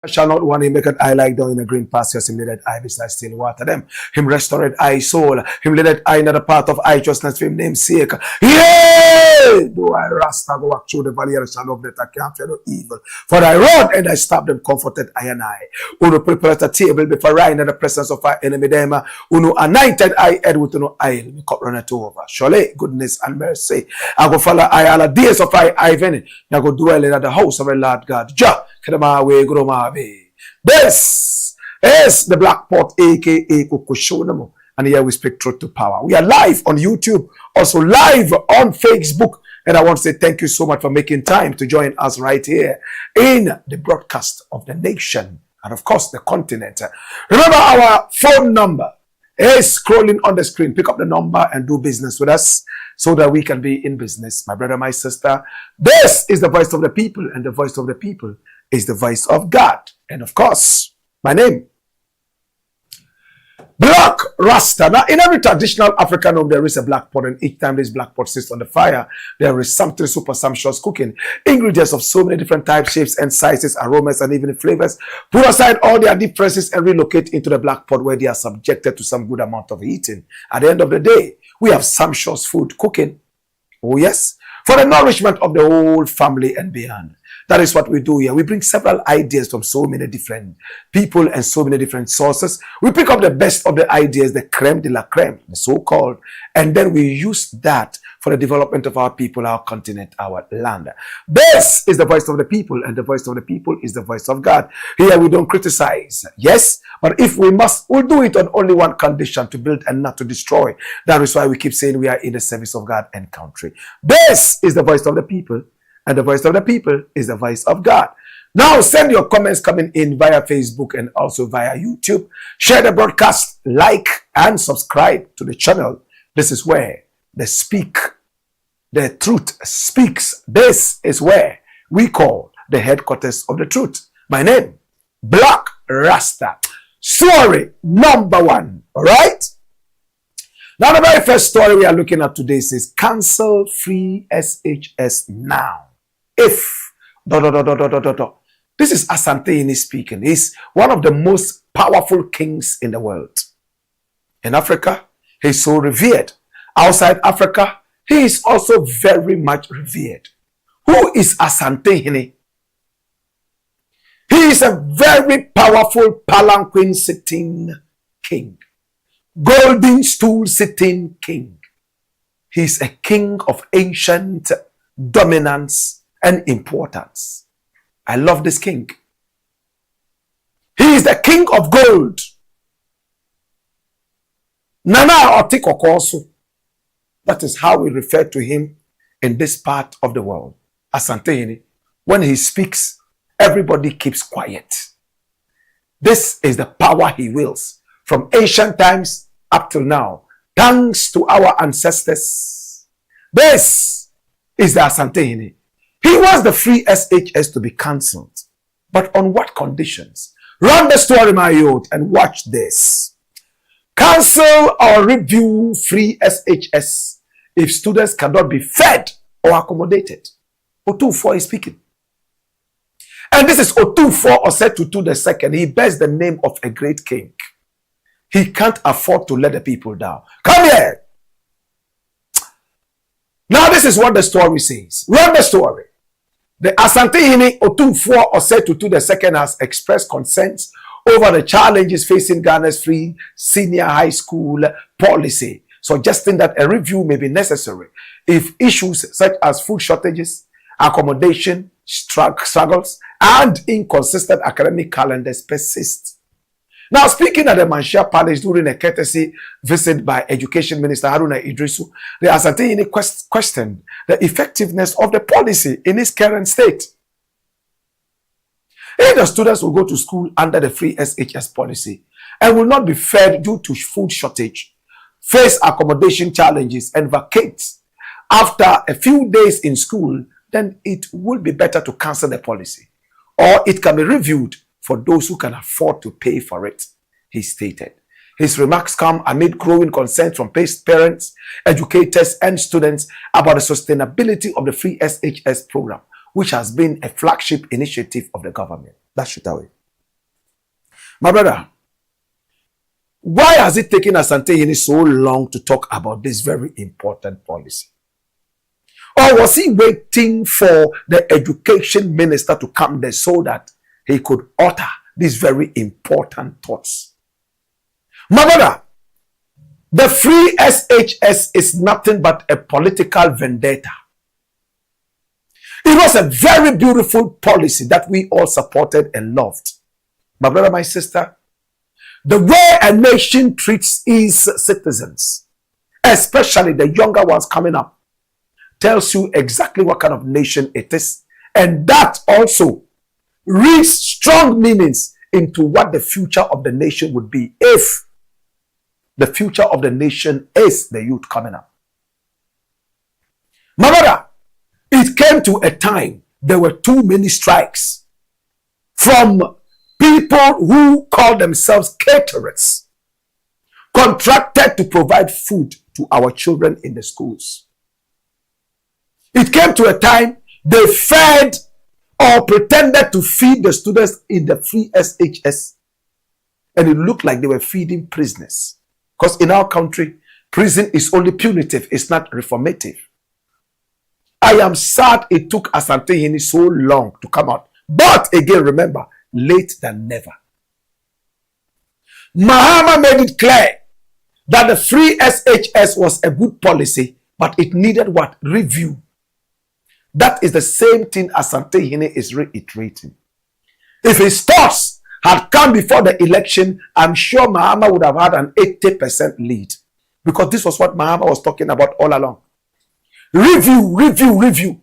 Shall not one him make an eye like down in a green pastures, him let eye beside still water them. Him restored eye soul, him let eye another part of righteousness for him name's sake. Yea! Do I Rasta go walk through the valley of the shadow of death, I can't fear no evil. For I rod and I stabbed them, comforted I and I. Uno prepared a table before I in the presence of our enemy them. Uno anointed I head with no oil, me cup runneth over. Surely goodness and mercy, I go follow I all the days of I even. I go dwell in the house of the Lord God. Jah. This is the Black Pot, aka Kukushonamo, and here we speak truth to power. We are live on YouTube, also live on Facebook, and I want to say thank you so much for making time to join us right here in the broadcast of the nation and of course the continent. Remember, our phone number is scrolling on the screen. Pick up the number and do business with us so that we can be in business. My brother, my sister, this is the voice of the people, and the voice of the people is the voice of God. And of course, my name, Blakk RASTA. Now, in every traditional African home, there is a black pot, and each time this black pot sits on the fire, there is something super sumptuous cooking. Ingredients of so many different types, shapes, and sizes, aromas, and even flavors. Put aside all their differences and relocate into the black pot where they are subjected to some good amount of eating. At the end of the day, we have sumptuous food cooking. Oh yes, for the nourishment of the whole family and beyond. That is what we do here. We bring several ideas from so many different people and so many different sources. We pick up the best of the ideas, the creme de la creme, the so-called, and then we use that for the development of our people, our continent, our land. This is the voice of the people, and the voice of the people is the voice of God. Here we don't criticize, yes, but if we must, we'll do it on only one condition: to build and not to destroy. That is why we keep saying we are in the service of God and country. This is the voice of the people, and the voice of the people is the voice of God. Now send your comments coming in via Facebook and also via YouTube. Share the broadcast, like and subscribe to the channel. This is where the truth speaks. This is where we call the headquarters of the truth. My name, Blakk RASTA. Story number one. All right. Now the very first story we are looking at today says, cancel free SHS now. If This is Asantehene speaking. He's one of the most powerful kings in the world. In Africa, he's so revered. Outside Africa, he is also very much revered. Who is Asantehene? He is a very powerful palanquin sitting king. Golden stool sitting king. He is a king of ancient dominance and importance. I love this king. He is the king of gold. Nana Otikokosu. That is how we refer to him in this part of the world. Asantehene. When he speaks, everybody keeps quiet. This is the power he wields from ancient times up till now. Thanks to our ancestors. This is the Asantehene. He wants the free SHS to be cancelled. But on what conditions? Run the story, my youth, and watch this. Cancel or review free SHS if students cannot be fed or accommodated. Otufo is speaking. And this is Otufo Osetutu II. He bears the name of a great king. He can't afford to let the people down. Come here. Now this is what the story says. Run the story. The Asantehene Otufo Osetutu II has expressed concerns over the challenges facing Ghana's free senior high school policy, suggesting that a review may be necessary if issues such as food shortages, accommodation struggles, and inconsistent academic calendars persist. Now, speaking at the Manshia Palace during a courtesy visit by Education Minister Haruna Idrisu, the Asantehene questioned the effectiveness of the policy in its current state. If the students will go to school under the free SHS policy and will not be fed due to food shortage, face accommodation challenges, and vacate after a few days in school, then it will be better to cancel the policy, or it can be reviewed for those who can afford to pay for it, he stated. His remarks come amid growing concern from parents, educators, and students about the sustainability of the free SHS program, which has been a flagship initiative of the government. That's it away. My brother, why has it taken Asantehene so long to talk about this very important policy? Or was he waiting for the education minister to come there so that he could utter these very important thoughts? My brother, the free SHS is nothing but a political vendetta. It was a very beautiful policy that we all supported and loved. My brother, my sister, the way a nation treats its citizens, especially the younger ones coming up, tells you exactly what kind of nation it is. And that also reads strong meanings into what the future of the nation would be if the future of the nation is the youth coming up. My brother, it came to a time there were too many strikes from people who call themselves caterers, contracted to provide food to our children in the schools. It came to a time they fed or pretended to feed the students in the free SHS, and it looked like they were feeding prisoners. Because in our country, prison is only punitive, it's not reformative. I am sad it took Asantehene so long to come out. But again, remember, late than never. Mahama made it clear that the free SHS was a good policy, but it needed what? Review. That is the same thing Asantehene is reiterating. If his thoughts had come before the election, I'm sure Mahama would have had an 80% lead. Because this was what Mahama was talking about all along. Review, review, review.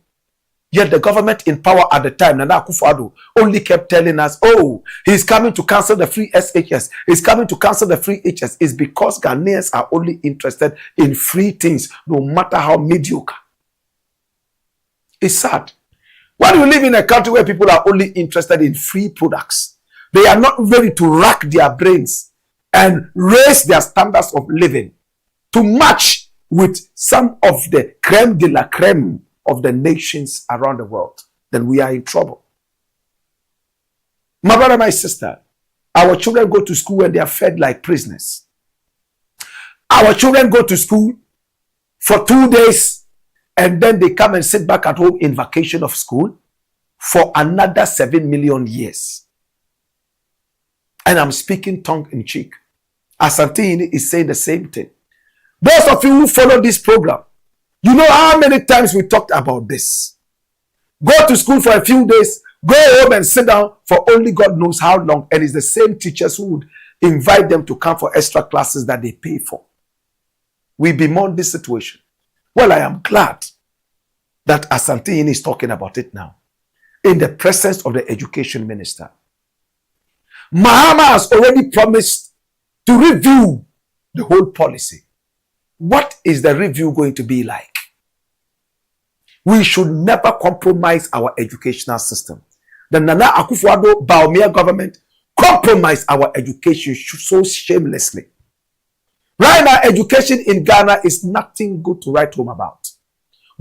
Yet the government in power at the time, Nana Akufo-Addo, only kept telling us, oh, he's coming to cancel the free SHS. He's coming to cancel the free HS. It's because Ghanaians are only interested in free things, no matter how mediocre. It's sad. When you live in a country where people are only interested in free products, they are not ready to rack their brains and raise their standards of living to match with some of the creme de la creme of the nations around the world, then we are in trouble. My brother, my sister, our children go to school and they are fed like prisoners. Our children go to school for 2 days and then they come and sit back at home in vacation of school for another 7 million years. And I'm speaking tongue in cheek. Asantehene is saying the same thing. Those of you who follow this program, you know how many times we talked about this. Go to school for a few days, go home and sit down for only God knows how long. And it's the same teachers who would invite them to come for extra classes that they pay for. We bemoan this situation. Well, I am glad that Asantehene is talking about it now in the presence of the education minister. Mahama has already promised to review the whole policy. What is the review going to be like? We should never compromise our educational system. The Nana Akufo-Addo Bawumia government compromised our education so shamelessly. Right now, education in Ghana is nothing good to write home about.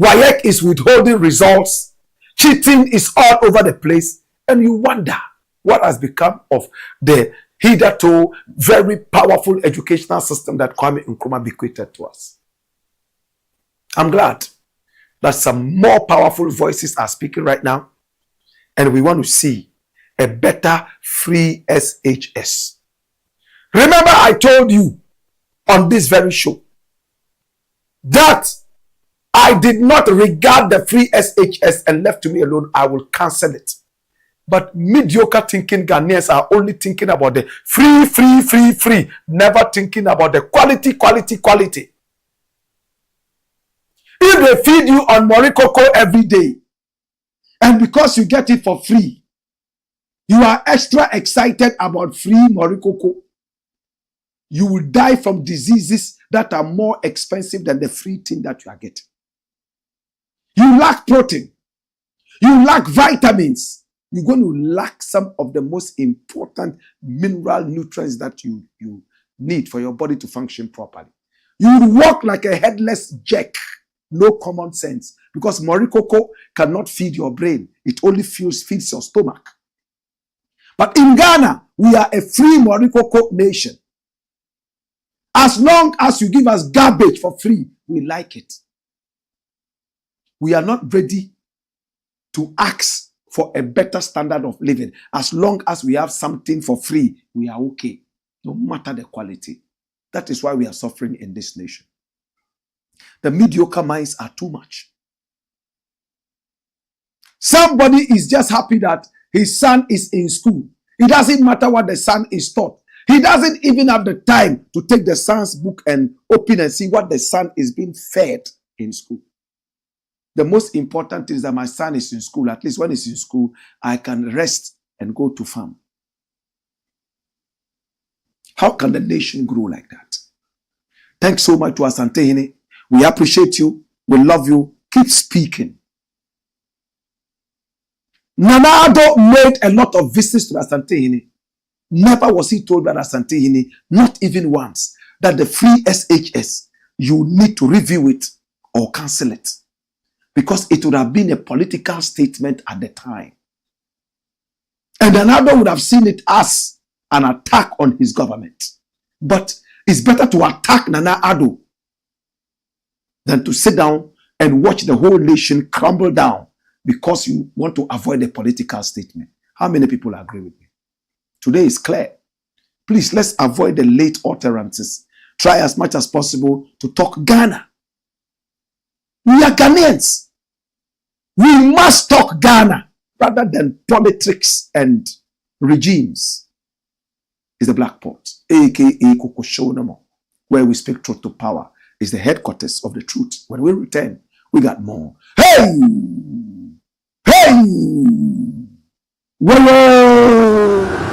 WAEC is withholding results. Cheating is all over the place. And you wonder what has become of the hitherto very powerful educational system that Kwame Nkrumah bequeathed to us. I'm glad that some more powerful voices are speaking right now. And we want to see a better free SHS. Remember, I told you on this very show that I did not regard the free SHS and left to me alone. I will cancel it. But mediocre thinking Ghanaians are only thinking about the free, never thinking about the quality. If they feed you on morikoko every day, and because you get it for free, you are extra excited about free morikoko, you will die from diseases that are more expensive than the free thing that you are getting. You lack protein. You lack vitamins. You're going to lack some of the most important mineral nutrients that you need for your body to function properly. You will walk like a headless jack. No common sense. Because morikoko cannot feed your brain. It only feeds your stomach. But in Ghana, we are a free morikoko nation. As long as you give us garbage for free, we like it. We are not ready to ask for a better standard of living. As long as we have something for free, we are okay. No matter the quality. That is why we are suffering in this nation. The mediocre minds are too much. Somebody is just happy that his son is in school. It doesn't matter what the son is taught. He doesn't even have the time to take the son's book and open and see what the son is being fed in school. The most important thing is that my son is in school. At least when he's in school, I can rest and go to farm. How can the nation grow like that? Thanks so much to Asantehene. We appreciate you. We love you. Keep speaking. Nana Addo made a lot of visits to Asantehene. Never was he told by Asantehene, not even once, that the free SHS, you need to review it or cancel it. Because it would have been a political statement at the time. And Nana Addo would have seen it as an attack on his government. But it's better to attack Nana Addo than to sit down and watch the whole nation crumble down because you want to avoid a political statement. How many people agree with me? Today is clear. Please, let's avoid the late utterances. Try as much as possible to talk Ghana. We are Ghanaians. We must talk Ghana rather than politics and regimes. It's the Blakk Pot, aka Kokoshonamo, where we speak truth to power. Is the headquarters of the truth. When we return, we got more. Hey! Hey! Whoa!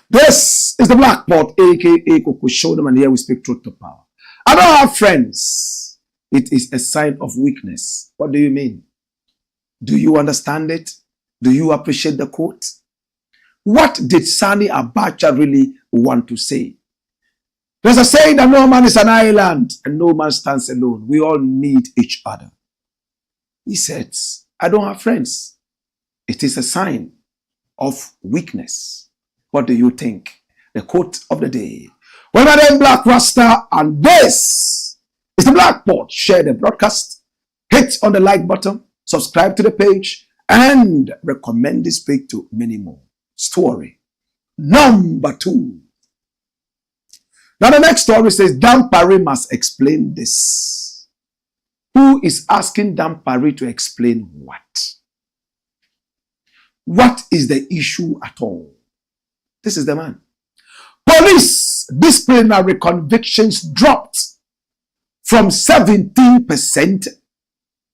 This is the Blakk Pot, aka Kokoshonam, and here we speak truth to power. I don't have friends. It is a sign of weakness. What do you mean? Do you understand it? Do you appreciate the quote? What did Sani Abacha really want to say? There's a saying that no man is an island and no man stands alone. We all need each other. He says, I don't have friends. It is a sign of weakness. What do you think? The quote of the day. Well, my name is Blakk RASTA, and this is the Blakk Pot. Share the broadcast, hit on the like button, subscribe to the page, and recommend this page to many more. Story number 2. Now the next story says, Dampare must explain this. who is asking Dampare to explain what? What is the issue at all? This is the man. Police disciplinary convictions dropped from 17%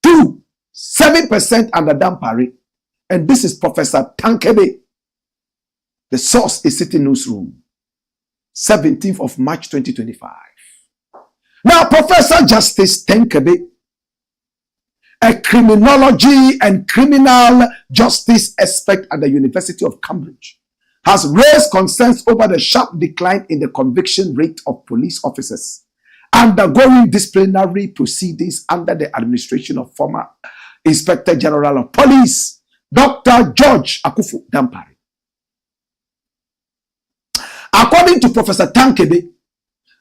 to 7% under Dampare. And this is Professor Tankebe. The source is City Newsroom, 17th of March 2025. Now, Professor Justice Tankebe, a criminology and criminal justice expert at the University of Cambridge, has raised concerns over the sharp decline in the conviction rate of police officers undergoing disciplinary proceedings under the administration of former Inspector General of Police, Dr. George Akufu Dampare. According to Professor Tankebe,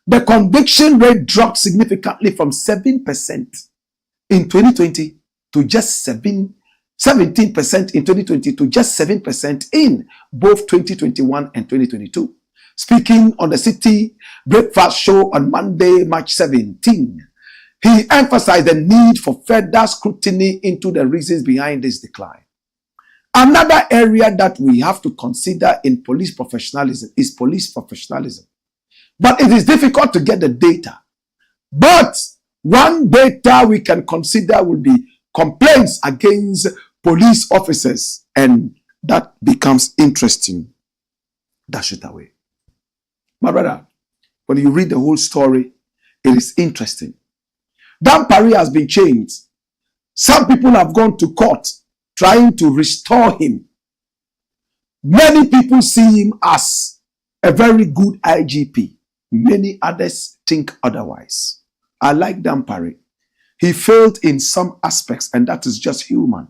the conviction rate dropped significantly from 7% in 2020 to just 17% in 2020 to just 7% in both 2021 and 2022. Speaking on the City Breakfast Show on Monday, March 17, he emphasized the need for further scrutiny into the reasons behind this decline. Another area that we have to consider in police professionalism is police professionalism. But it is difficult to get the data. But one data we can consider will be complaints against police officers, and that becomes interesting. Dash it away. My brother, when you read the whole story, it is interesting. Dampare has been changed. Some people have gone to court trying to restore him. Many people see him as a very good IGP. Many others think otherwise. I like Dampare. He failed in some aspects, and that is just human.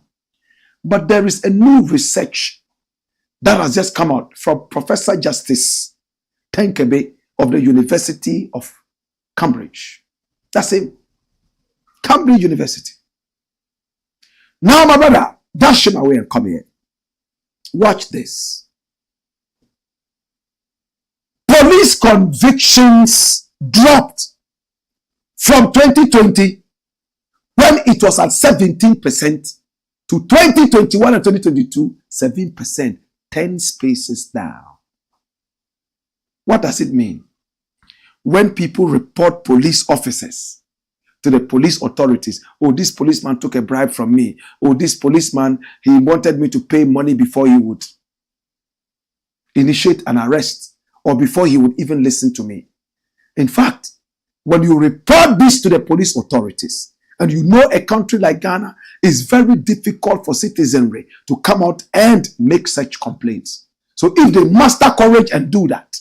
But there is a new research that has just come out from Professor Justice Tankebe of the University of Cambridge. That's him. Cambridge University. Now, my brother, dash him away and come here. Watch this. Police convictions dropped from 2020, when it was at 17%, to 2021 and 2022, 7%, 10 spaces down. What does it mean? When people report police officers to the police authorities, oh, this policeman took a bribe from me. Oh, this policeman, he wanted me to pay money before he would initiate an arrest or before he would even listen to me. In fact, when you report this to the police authorities, and you know a country like Ghana is very difficult for citizenry to come out and make such complaints. So if they muster courage and do that,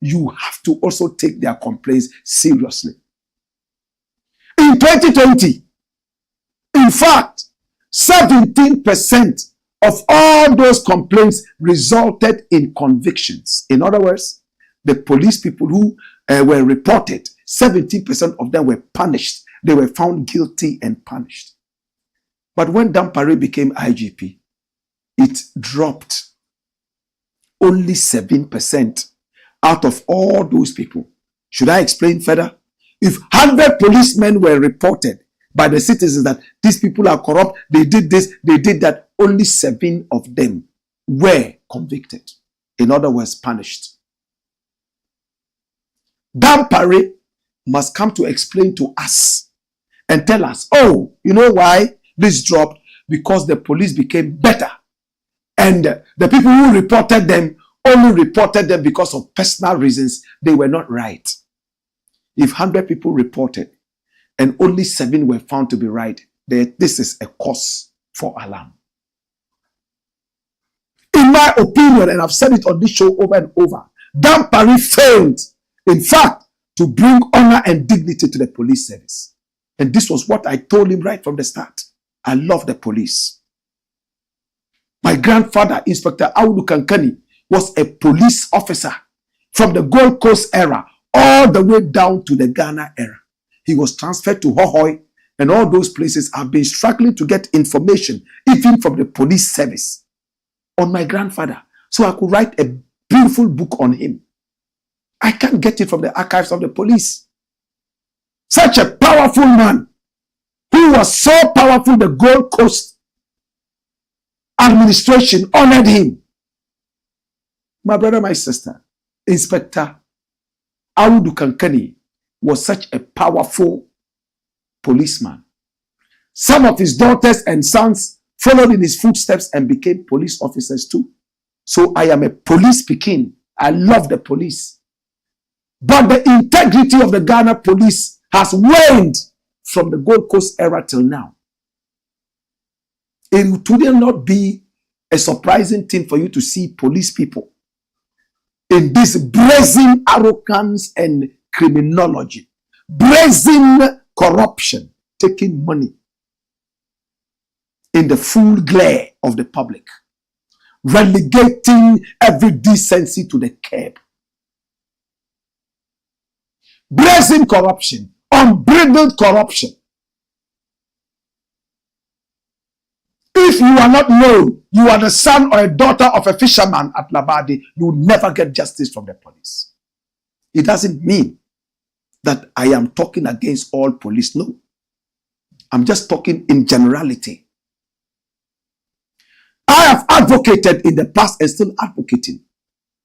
you have to also take their complaints seriously. In 2020, in fact, 17% of all those complaints resulted in convictions. In other words, the police people who were reported, 70% of them were punished. They were found guilty and punished. But when Dampare became IGP, it dropped. Only 7% out of all those people. Should I explain further? If 100 policemen were reported by the citizens that these people are corrupt, they did this, they did that, only 7 of them were convicted. In other words, punished. Dampare must come to explain to us and tell us, oh, you know why this dropped? Because the police became better. And the people who reported them only reported them because of personal reasons. They were not right. If 100 people reported and only 7 were found to be right, this is a cause for alarm. In my opinion, and I've said it on this show over and over, Dampare failed, in fact, to bring honor and dignity to the police service. And this was what I told him right from the start. I love the police. My grandfather, Inspector Audu Kankani, was a police officer from the Gold Coast era all the way down to the Ghana era. He was transferred to Hohoi, and all those places have been struggling to get information, even from the police service, on my grandfather. So I could write a beautiful book on him. I can't get it from the archives of the police. Such a powerful man who He was so powerful, the Gold Coast administration honored him. My brother, my sister, Inspector Audu Kankani was such a powerful policeman. Some of his daughters and sons followed in his footsteps and became police officers too. So I am a police pekin. I love the police. But the integrity of the Ghana police has waned from the Gold Coast era till now. It would not be a surprising thing for you to see police people in this brazen arrogance and criminology, brazen corruption, taking money in the full glare of the public, relegating every decency to the curb. Brazen corruption, unbridled corruption. If you are not known, you are the son or a daughter of a fisherman at Labadi, you will never get justice from the police. It doesn't mean that I am talking against all police. No. I'm just talking in generality. I have advocated in the past and still advocating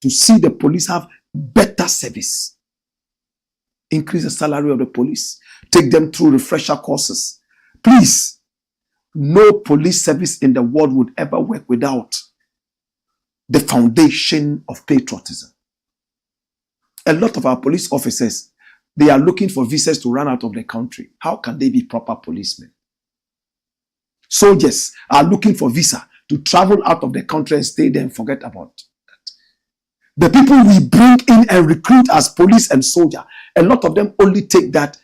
to see the police have better service. Increase the salary of the police. Take them through refresher courses. Please, no police service in the world would ever work without the foundation of patriotism. A lot of our police officers, they are looking for visas to run out of the country. How can they be proper policemen? Soldiers are looking for visa to travel out of the country and stay there and forget about that. The people we bring in and recruit as police and soldier, a lot of them only take that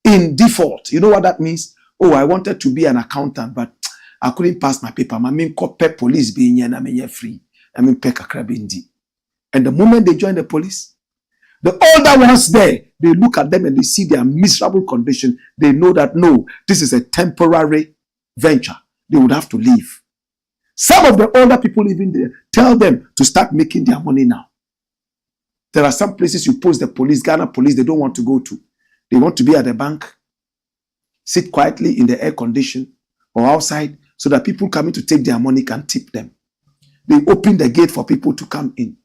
in default. You know what that means? Oh, I wanted to be an accountant, but I couldn't pass my paper. I mean, police being free. I mean, and the moment they join the police, the older ones there, they look at them and they see their miserable condition. They know that no, this is a temporary venture. They would have to leave. Some of the older people even there tell them to start making their money now. There are some places you post the police, Ghana police, they don't want to go to. They want to be at the bank, sit quietly in the air condition or outside so that people coming to take their money can tip them. They open the gate for people to come in.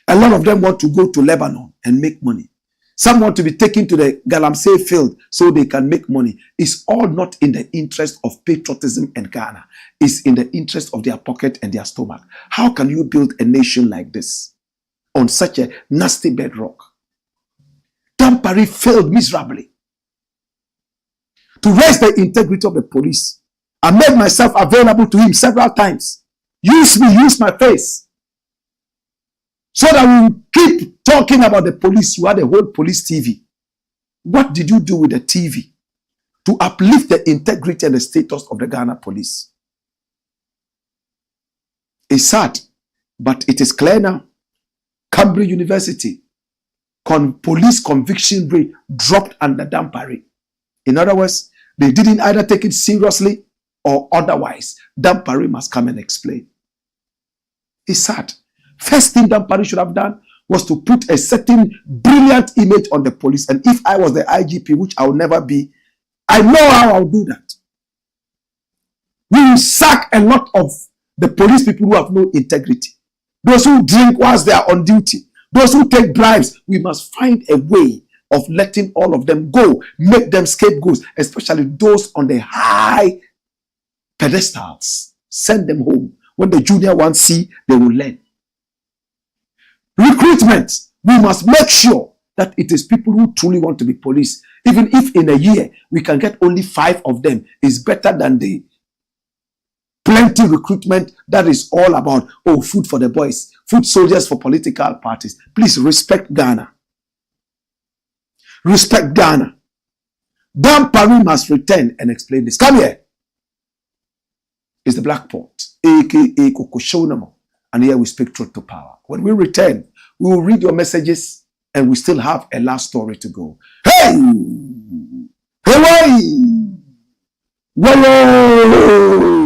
A lot of them want to go to Lebanon and make money. Some want to be taken to the Galamsey field so they can make money. It's all not in the interest of patriotism and Ghana. It's in the interest of their pocket and their stomach. How can you build a nation like this on such a nasty bedrock? Dampare failed miserably to raise the integrity of the police. I made myself available to him several times. Use me, use my face. So that we will keep talking about the police. You had a whole police TV. What did you do with the TV to uplift the integrity and the status of the Ghana police? It's sad, but it is clear now. Cambridge University, police conviction rate dropped under Dampare. In other words, they didn't either take it seriously or otherwise. Dampare must come and explain. It's sad. First thing Dampare should have done was to put a certain brilliant image on the police. And if I was the IGP, which I will never be, I know how I'll do that. We will sack a lot of the police people who have no integrity. Those who drink whilst they are on duty. Those who take bribes. We must find a way of letting all of them go. Make them scapegoats, especially those on the high pedestals. Send them home. When the junior ones see, they will learn. Recruitment. We must make sure that it is people who truly want to be police. Even if in a year we can get only 5 of them, is better than the plenty recruitment that is all about, oh, food for the boys, food soldiers for political parties. Please respect Ghana. Respect Ghana. Dampare must return and explain this. Come here. It's the Blakk Pot, aka Kokoshonamo. And here we speak truth to power. When we return, we will read your messages and we still have a last story to go. Hey! Hey! Whoa!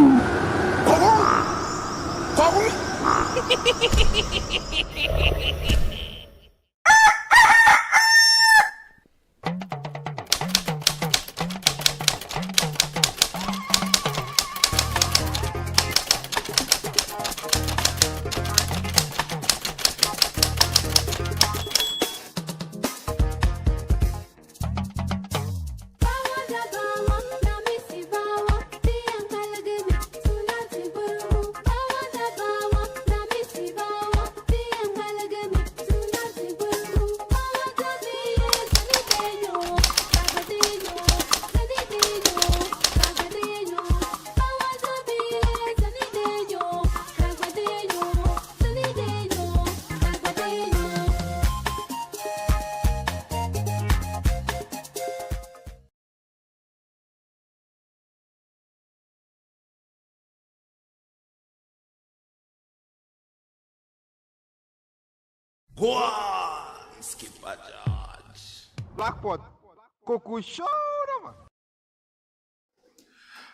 Go on, Skipper George. Blackpot. Cuckoo show them.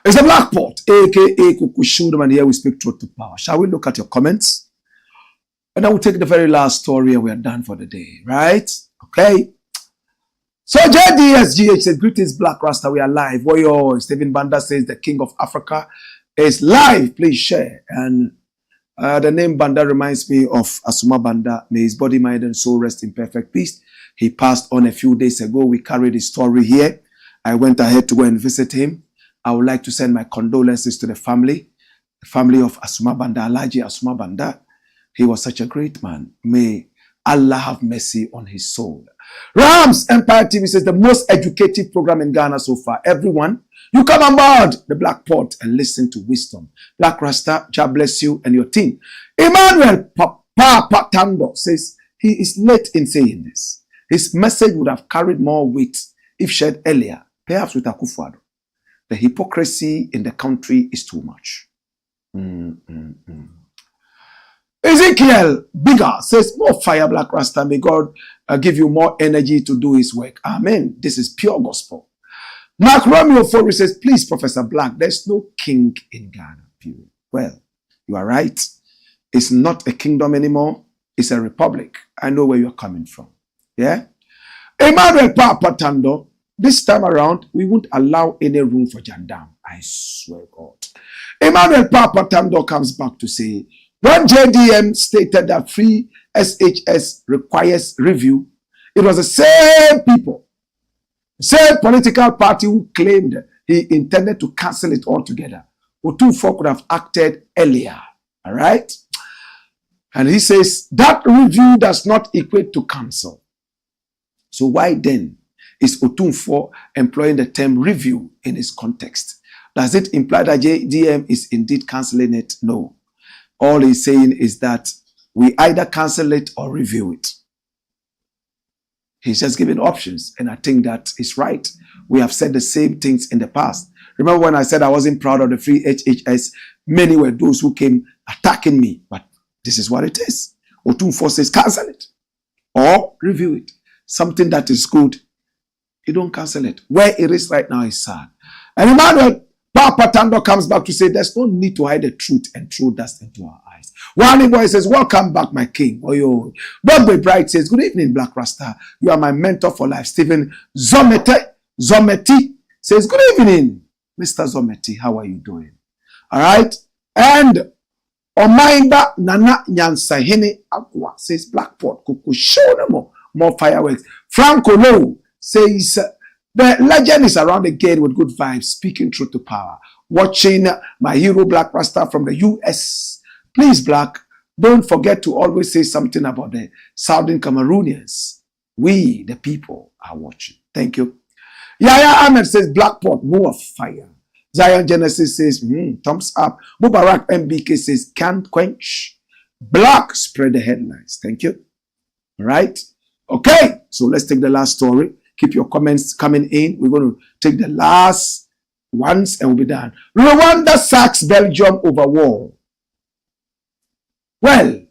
It's the Blackpot, aka Kuku Shudam, and here we speak truth to power. Shall we look at your comments? And then we'll take the very last story and we are done for the day, right? Okay. So JDSGH says, greetings, Black Rasta, we are live. Warrior Stephen Banda says, the King of Africa is live. Please share. And the name Banda reminds me of Asuma Banda. May his body, mind, and soul rest in perfect peace. He passed on a few days ago. We carried his story here. I went ahead to go and visit him. I would like to send my condolences to the family of Asuma Banda, Alhaji Asuma Banda. He was such a great man. May Allah have mercy on his soul. Rams Empire TV says, the most educative program in Ghana so far. Everyone, you come on board the Black Pot and listen to wisdom. Black Rasta, God bless you and your team. Emmanuel Papa Tando says, he is late in saying this. His message would have carried more weight if shared earlier, perhaps with Akufo-Addo. The hypocrisy in the country is too much. Ezekiel Bigger says, more fire, Black Rasta. May God give you more energy to do his work. Amen. This is pure gospel. Mark Romeo Fori says, please, Professor Black, there's no king in Ghana. Period. Well, you are right. It's not a kingdom anymore. It's a republic. I know where you're coming from. Yeah? Emmanuel Papatando, this time around, we won't allow any room for Jandam. I swear God. Emmanuel Papatando comes back to say, when JDM stated that free SHS requires review, it was the same people, same political party who claimed he intended to cancel it altogether. Otunfo could have acted earlier. All right? And he says that review does not equate to cancel. So why then is Otunfo employing the term review in its context? Does it imply that JDM is indeed canceling it? No. All he's saying is that we either cancel it or review it. He's just giving options, and I think that is right. We have said the same things in the past. Remember when I said I wasn't proud of the free HHS? Many were those who came attacking me, but this is what it is. Otunfo says cancel it or review it. Something that is good, you don't cancel it. Where it is right now is sad. And Emmanuel Papa Tando comes back to say there's no need to hide the truth and throw dust into our eyes. Wani Boy says, welcome back, my king. Oyo. Bob Bright says, good evening, Black Rasta. You are my mentor for life. Stephen Zometi says, good evening, Mr. Zometi. How are you doing? All right. And Omainda Nana Nyansahene Akwa says, Blackpot, Kuku, show them more fireworks. Franco Lowe says, the legend is around again with good vibes, speaking truth to power. Watching my hero Black Rasta from the US. Please, Black, don't forget to always say something about the Southern Cameroonians. We, the people, are watching. Thank you. Yaya Ahmed says, Blackpot, more fire. Zion Genesis says, thumbs up. Mubarak MBK says, can't quench. Black, spread the headlines. Thank you. All right. Okay, so let's take the last story. Keep your comments coming in. We're going to take the last ones and we'll be done. Rwanda sacks Belgium over war. Well,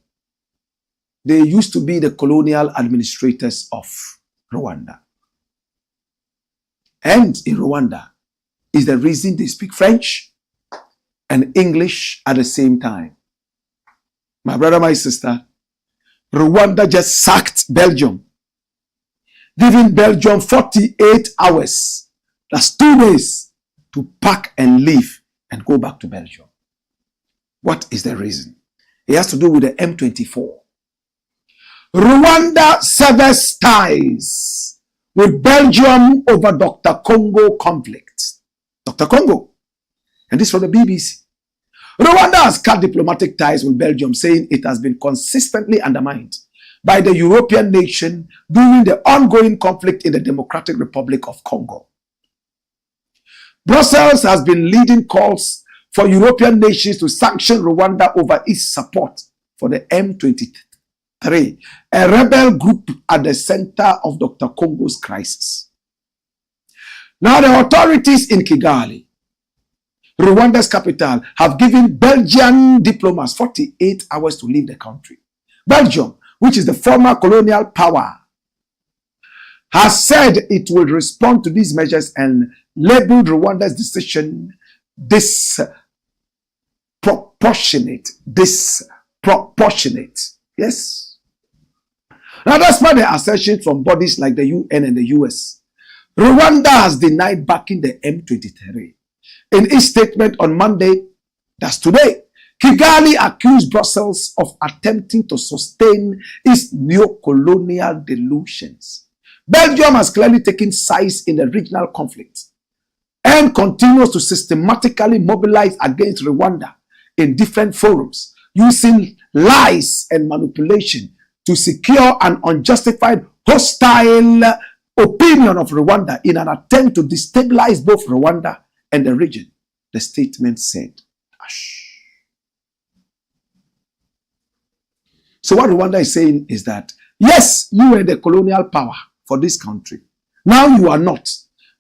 they used to be the colonial administrators of Rwanda. And in Rwanda is the reason they speak French and English at the same time. My brother, my sister, Rwanda just sacked Belgium, giving Belgium 48 hours, that's 2 days, to pack and leave and go back to Belgium. What is the reason? It has to do with the M24. Rwanda severs ties with Belgium over Dr. Congo conflict. Dr. Congo. And this from the BBC. Rwanda has cut diplomatic ties with Belgium, saying it has been consistently undermined by the European nation during the ongoing conflict in the Democratic Republic of Congo. Brussels has been leading calls for European nations to sanction Rwanda over its support for the M23, a rebel group at the center of Dr. Congo's crisis. Now the authorities in Kigali, Rwanda's capital, have given Belgian diplomats 48 hours to leave the country. Belgium, which is the former colonial power, has said it will respond to these measures and labeled Rwanda's decision disproportionate. Disproportionate. Yes. Now, despite the assertions from bodies like the UN and the US, Rwanda has denied backing the M23. In its statement on Monday, that's today, Kigali accused Brussels of attempting to sustain its neo-colonial delusions. Belgium has clearly taken sides in the regional conflict and continues to systematically mobilize against Rwanda in different forums, using lies and manipulation to secure an unjustified hostile opinion of Rwanda in an attempt to destabilize both Rwanda and the region, the statement said. So what Rwanda is saying is that, yes, you were the colonial power for this country. Now you are not.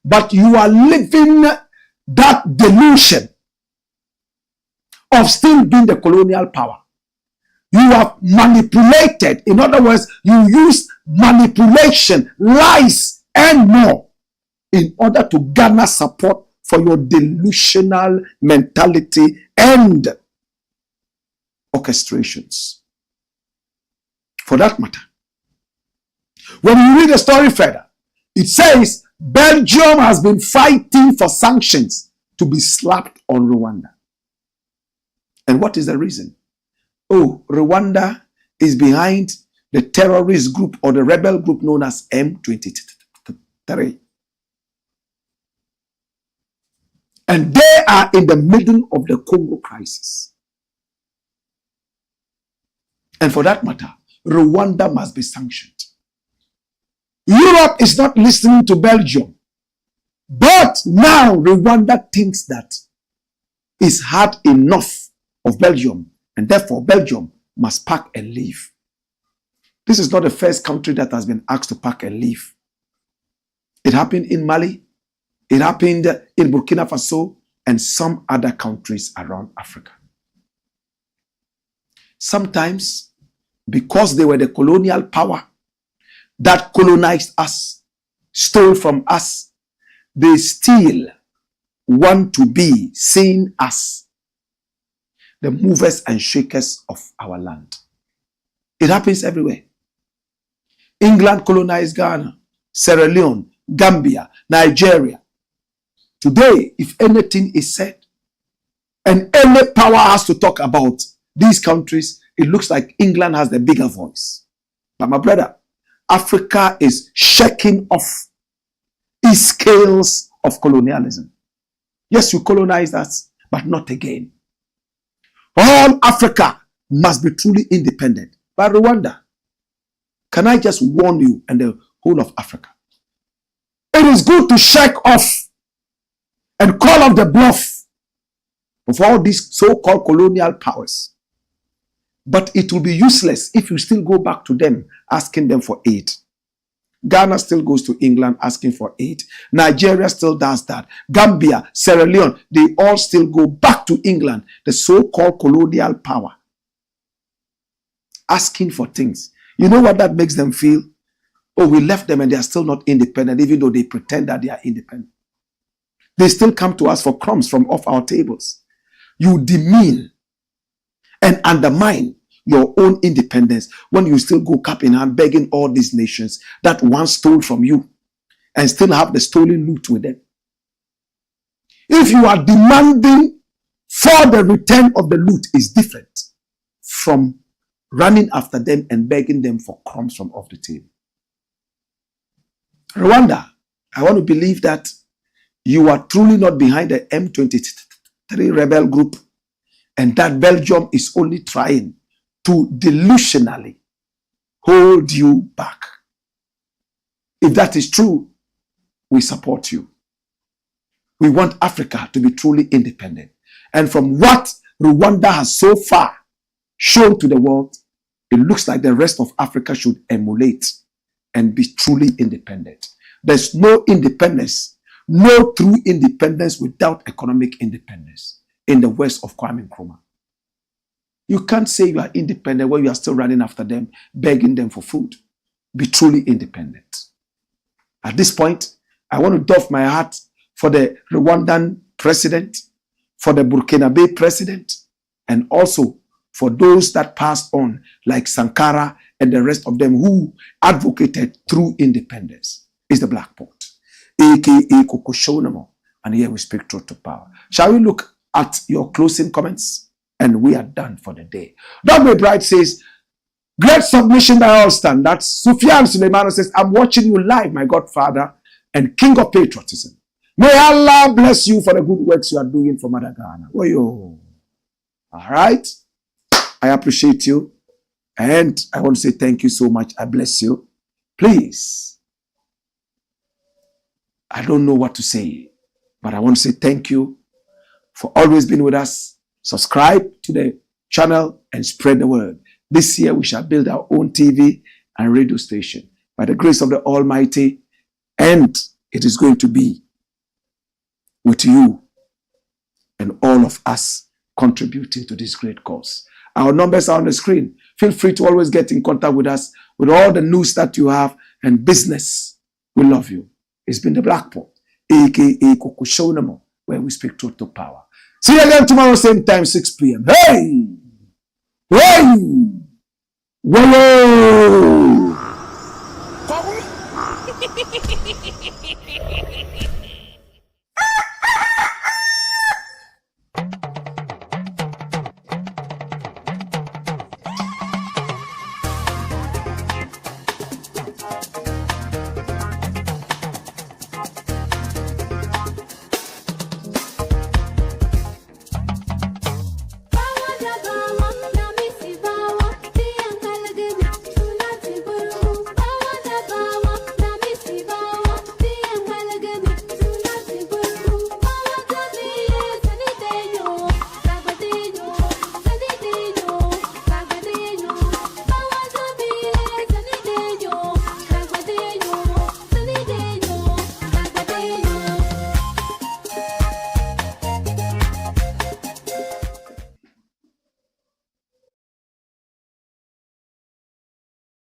But you are living that delusion of still being the colonial power. You have manipulated. In other words, you use manipulation, lies, and more in order to garner support for your delusional mentality and orchestrations. For that matter, when you read the story further, it says Belgium has been fighting for sanctions to be slapped on Rwanda. And what is the reason? Oh, Rwanda is behind the terrorist group or the rebel group known as M23. And they are in the middle of the Congo crisis. And for that matter, Rwanda must be sanctioned. Europe is not listening to Belgium. But now Rwanda thinks that it's had enough of Belgium, and therefore Belgium must pack and leave. This is not the first country that has been asked to pack and leave. It happened in Mali, it happened in Burkina Faso, and some other countries around Africa. Sometimes, because they were the colonial power that colonized us, stole from us, they still want to be seen as the movers and shakers of our land. It happens everywhere. England colonized Ghana, Sierra Leone, Gambia, Nigeria. Today, if anything is said, and any power has to talk about these countries, it looks like England has the bigger voice. But my brother, Africa is shaking off its scales of colonialism. Yes, you colonized us, but not again. All Africa must be truly independent. But Rwanda, can I just warn you and the whole of Africa? It is good to shake off and call off the bluff of all these so-called colonial powers. But it will be useless if you still go back to them, asking them for aid. Ghana still goes to England asking for aid. Nigeria still does that. Gambia, Sierra Leone, they all still go back to England, the so-called colonial power, asking for things. You know what that makes them feel? Oh, we left them and they are still not independent, even though they pretend that they are independent. They still come to us for crumbs from off our tables. You demean and undermine your own independence when you still go cap in hand begging all these nations that once stole from you and still have the stolen loot with them. If you are demanding for the return of the loot, is different from running after them and begging them for crumbs from off the table. Rwanda, I want to believe that you are truly not behind the M23 rebel group, and that Belgium is only trying to delusionally hold you back. If that is true, we support you. We want Africa to be truly independent. And from what Rwanda has so far shown to the world, it looks like the rest of Africa should emulate and be truly independent. There's no independence, no true independence without economic independence in the words of Kwame Nkrumah. You can't say you are independent when you are still running after them, begging them for food. Be truly independent. At this point, I want to doff my hat for the Rwandan president, for the Burkinabe president, and also for those that passed on, like Sankara and the rest of them who advocated true independence. It's the Blakk Pot, aka Kokoshonamo. And here we speak truth to power. Shall we look at your closing comments? And we are done for the day. Dogme Bright says, great submission by all stand. That's Sufyan Suleimano says, I'm watching you live, my godfather and king of patriotism. May Allah bless you for the good works you are doing for Mother Ghana. Oh, yo. All right. I appreciate you. And I want to say thank you so much. I bless you. Please. I don't know what to say, but I want to say thank you for always being with us. Subscribe to the channel and spread the word. This year we shall build our own TV and radio station by the grace of the Almighty, and it is going to be with you and all of us contributing to this great cause. Our numbers are on the screen. Feel free to always get in contact with us with all the news that you have and business. We love you. It's been the Blakk Pot, aka Kokoshonamo, where we speak truth to power. See you again tomorrow, same time, 6 p.m. Hey! Hey! Whoa!